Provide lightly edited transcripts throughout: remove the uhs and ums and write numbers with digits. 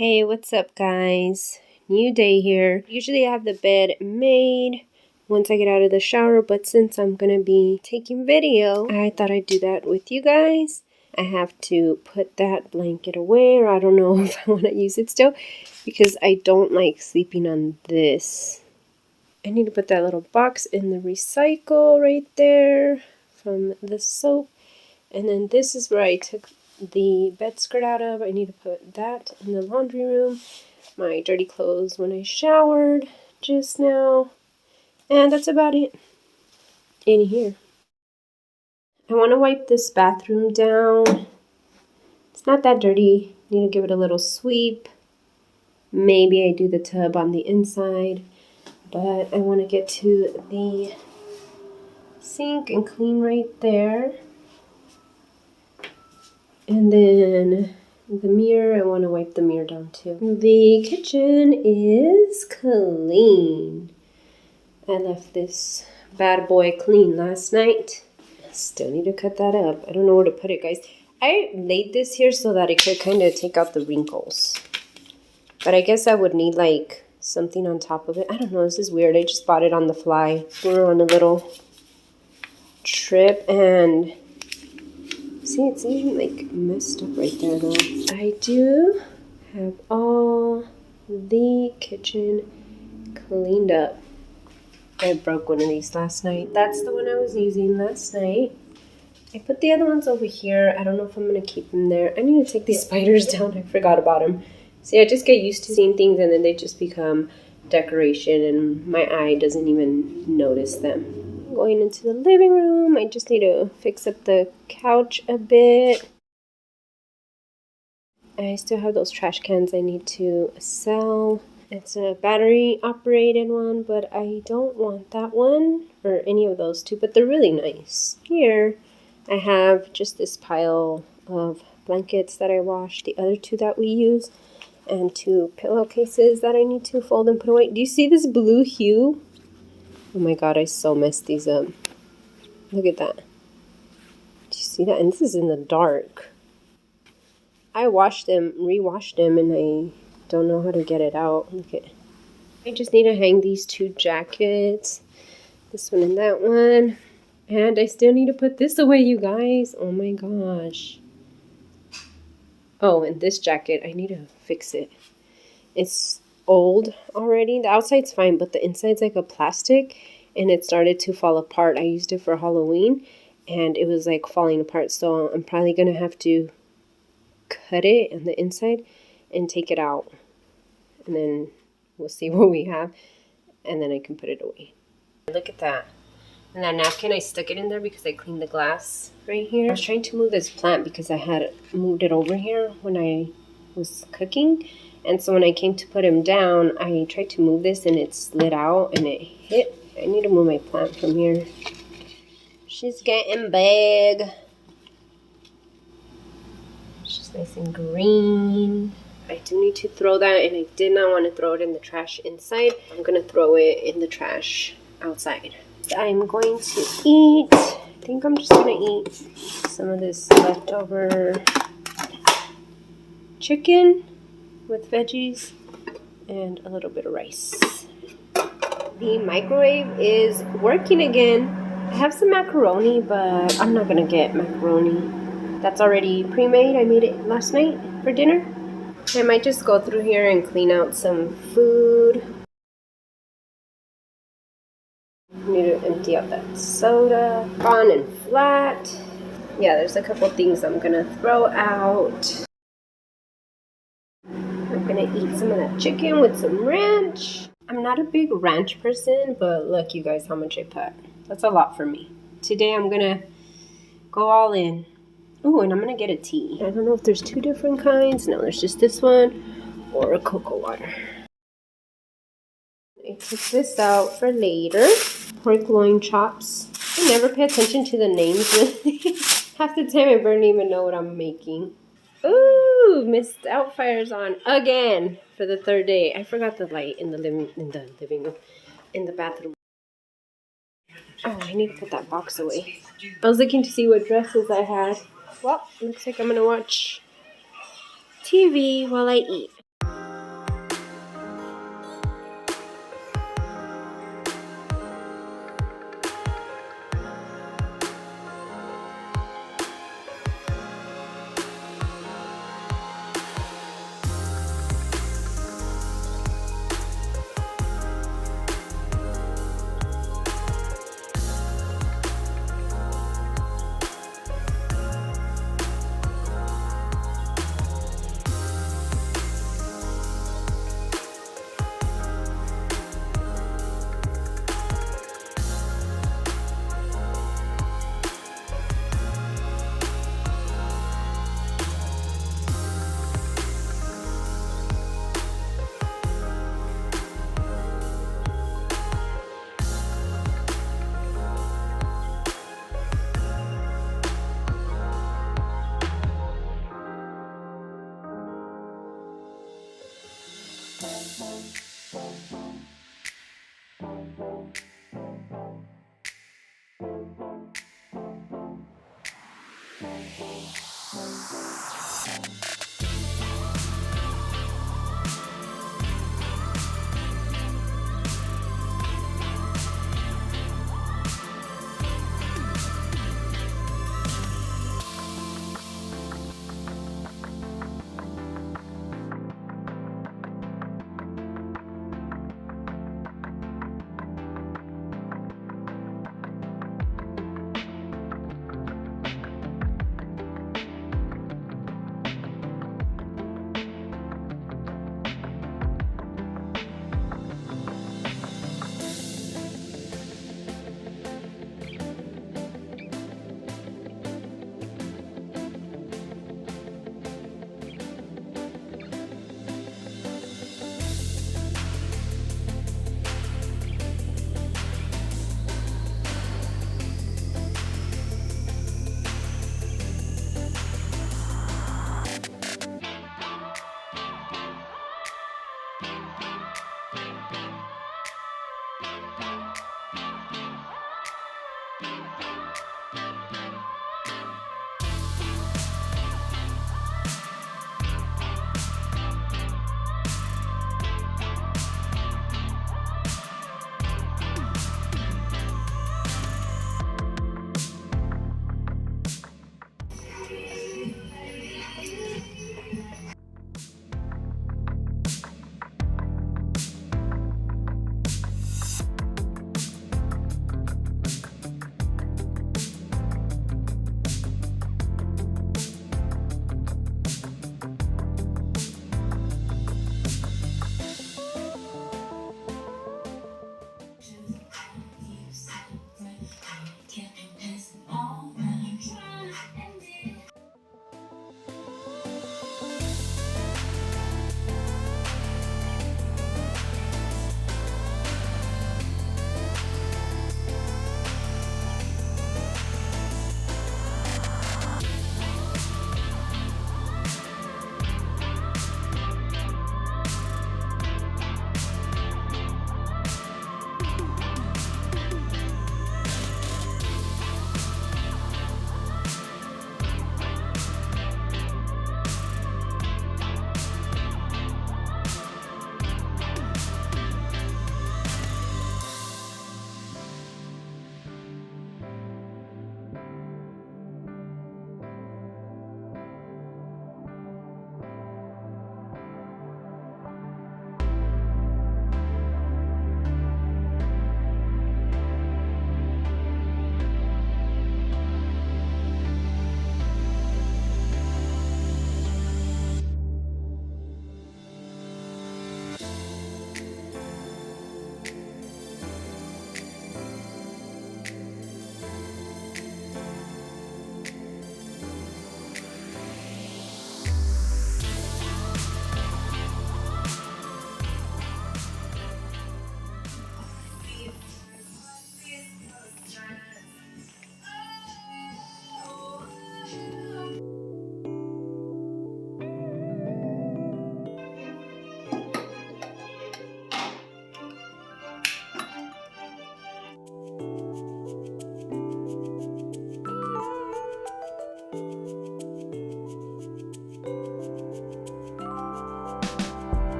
Hey, what's up guys? New day here. Usually I have the bed made once I get out of the shower, but since I'm gonna be taking video, I thought I'd do that with you guys. I have to put that blanket away, or I don't know if I want to use it still, because I don't like sleeping on this. I need to put that little box in the recycle right there from the soap. And then this is where I took the bed skirt out of. I need to put that in the laundry room. My dirty clothes when I showered just now. And that's about it in here. I want to wipe this bathroom down. It's not that dirty. Need to give it a little sweep. Maybe I do the tub on the inside. But I want to get to the sink and clean right there. And then the mirror, I want to wipe the mirror down too. The kitchen is clean. I left this bad boy clean last night. Still need to cut that up. I don't know where to put it, guys. I laid this here so that it could kind of take out the wrinkles. But I guess I would need like something on top of it. I don't know, this is weird. I just bought it on the fly. We were on a little trip and see, it's even like messed up right there though. I do have all the kitchen cleaned up. I broke one of these last night. That's the one I was using last night. I put the other ones over here. I don't know if I'm going to keep them there. I need to take these spiders down. I forgot about them. See, I just get used to seeing things and then they just become decoration and my eye doesn't even notice them. Going into the living room, I just need to fix up the couch a bit. I still have those trash cans I need to sell. It's a battery operated one, but I don't want that one or any of those two, but they're really nice. Here I have just this pile of blankets that I washed, the other two that we use, and two pillowcases that I need to fold and put away. Do you see this blue hue? Oh my god, I so messed these up. Look at that. Do you see that? And this is in the dark. I washed them, rewashed them, and I don't know how to get it out. Look at. I just need to hang these two jackets. This one and that one. And I still need to put this away, you guys. Oh my gosh. Oh, and this jacket, I need to fix it. It's old already. The outside's fine, but the inside's like a plastic and it started to fall apart. I used it for Halloween and it was like falling apart, so I'm probably gonna have to cut it on the inside and take it out, and then we'll see what we have and then I can put it away. Look at that. And that napkin, I stuck it in there because I cleaned the glass right here. I was trying to move this plant because I had moved it over here when I was cooking. And so when I came to put him down, I tried to move this and it slid out and it hit. I need to move my plant from here. She's getting big. She's nice and green. I do need to throw that, and I did not want to throw it in the trash inside. I'm going to throw it in the trash outside. I'm going to eat. I think I'm just going to eat some of this leftover chicken with veggies and a little bit of rice. The microwave is working again. I have some macaroni, but I'm not going to get macaroni. That's already pre-made. I made it last night for dinner. I might just go through here and clean out some food. I need to empty out that soda. On and flat. Yeah, there's a couple things I'm going to throw out. I'm going to eat some of that chicken with some ranch. I'm not a big ranch person, but look, you guys, how much I put. That's a lot for me. Today I'm going to go all in. Oh, and I'm going to get a tea. I don't know if there's two different kinds. No, there's just this one or a cocoa water. I took this out for later. Pork loin chops. I never pay attention to the names really. Half the time I barely even know what I'm making. Ooh, Miss Doubtfire's on again for the third day. I forgot the light in the living room, in the bathroom. Oh, I need to put that box away. I was looking to see what dresses I had. Well, looks like I'm gonna watch TV while I eat.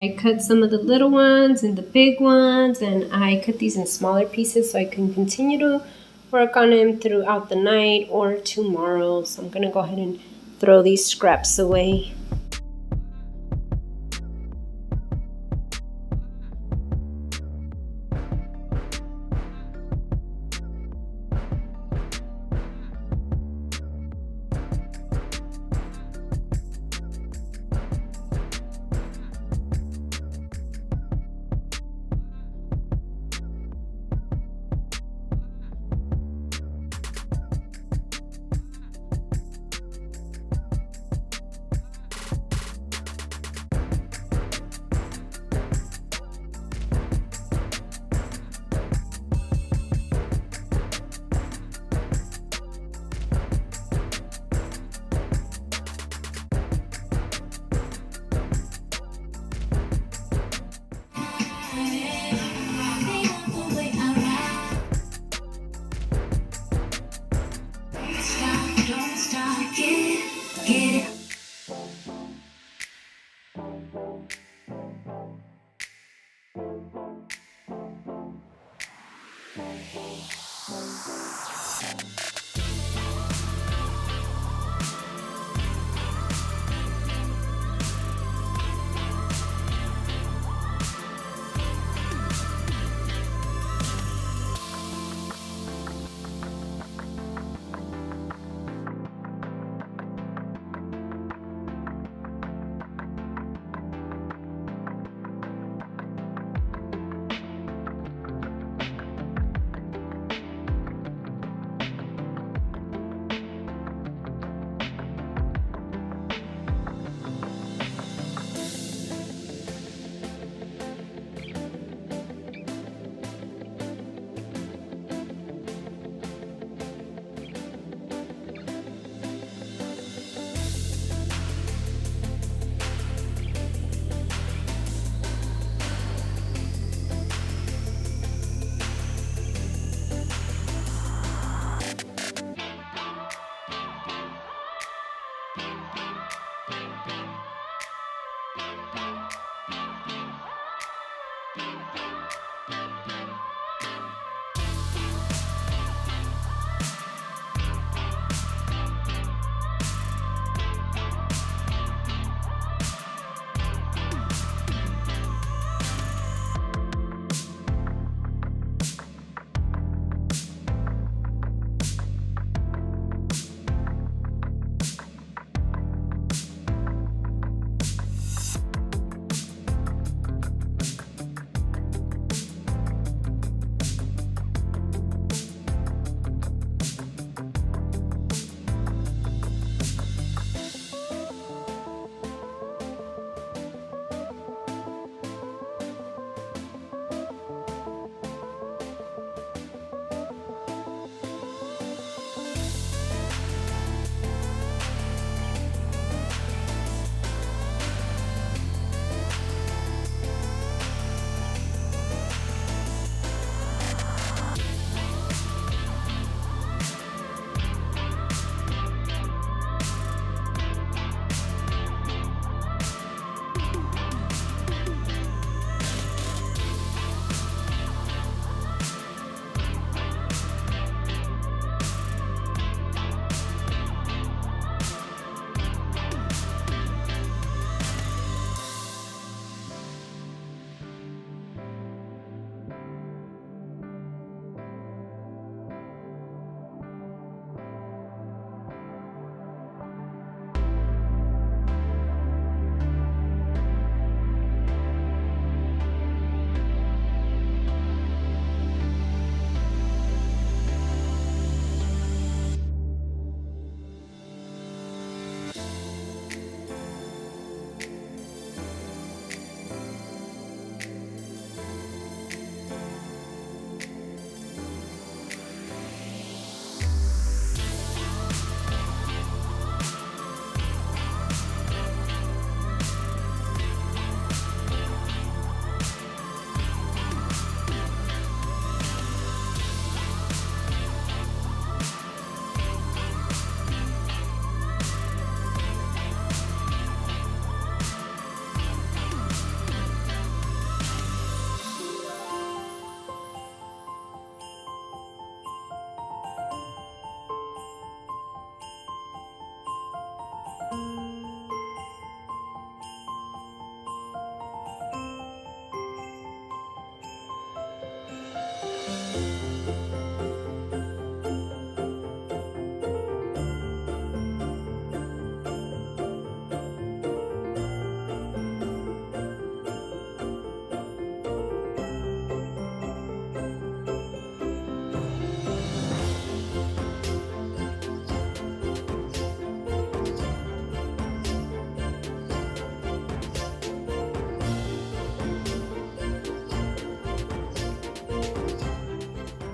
I cut some of the little ones and the big ones, and I cut these in smaller pieces so I can continue to work on them throughout the night or tomorrow. So I'm gonna go ahead and throw these scraps away.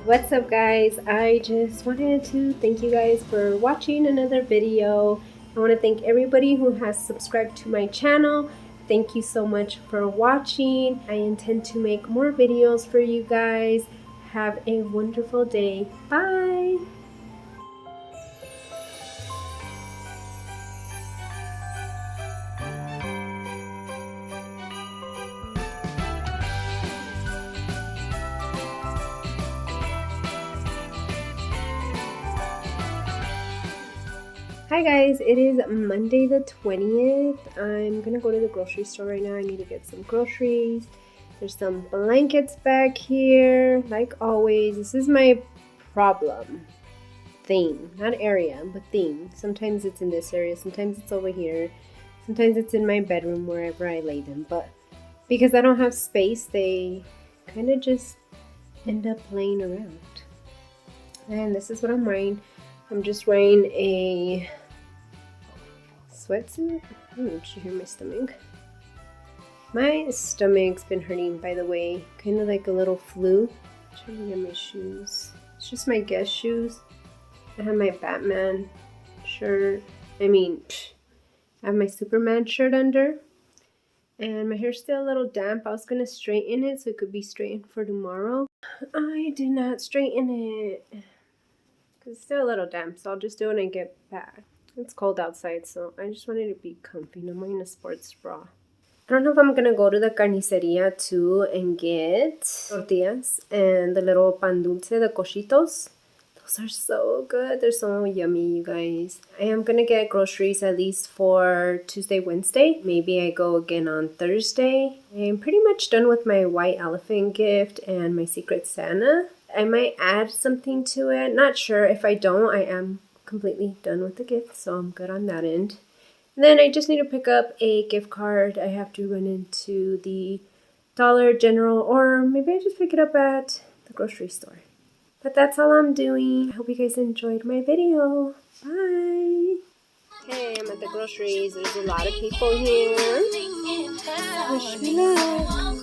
What's up, guys? I just wanted to thank you guys for watching another video. I want to thank everybody who has subscribed to my channel. Thank you so much for watching. I intend to make more videos for you guys. Have a wonderful day. Bye! Hi guys, it is Monday the 20th. I'm gonna go to the grocery store right now. I need to get some groceries. There's some blankets back here. Like always, this is my problem. Thing, not area, but thing. Sometimes it's in this area, sometimes it's over here. Sometimes it's in my bedroom, wherever I lay them. But because I don't have space, they kind of just end up laying around. And this is what I'm wearing. I'm just wearing a sweatsuit. Did you hear my stomach? My stomach's been hurting, by the way. Kind of like a little flu. I'm trying to get my shoes. It's just my Guess shoes. I have my Batman shirt. I have my Superman shirt under. And my hair's still a little damp. I was going to straighten it so it could be straightened for tomorrow. I did not straighten it. It's still a little damp, so I'll just do it when I get back. It's cold outside, so I just wanted to be comfy. I'm wearing a sports bra. I don't know if I'm gonna go to the carniceria too and get tortillas and the little pan dulce, the cochitos. Those are so good. They're so yummy, you guys. I am gonna get groceries at least for Tuesday, Wednesday. Maybe I go again on Thursday. I'm pretty much done with my white elephant gift and my Secret Santa. I might add something to it. Not sure. If I don't, I am completely done with the gift, so I'm good on that end. And then I just need to pick up a gift card. I have to run into the Dollar General, or maybe I just pick it up at the grocery store. But that's all I'm doing. I hope you guys enjoyed my video. Bye! Hey, I'm at the groceries. There's a lot of people here. Wish me luck.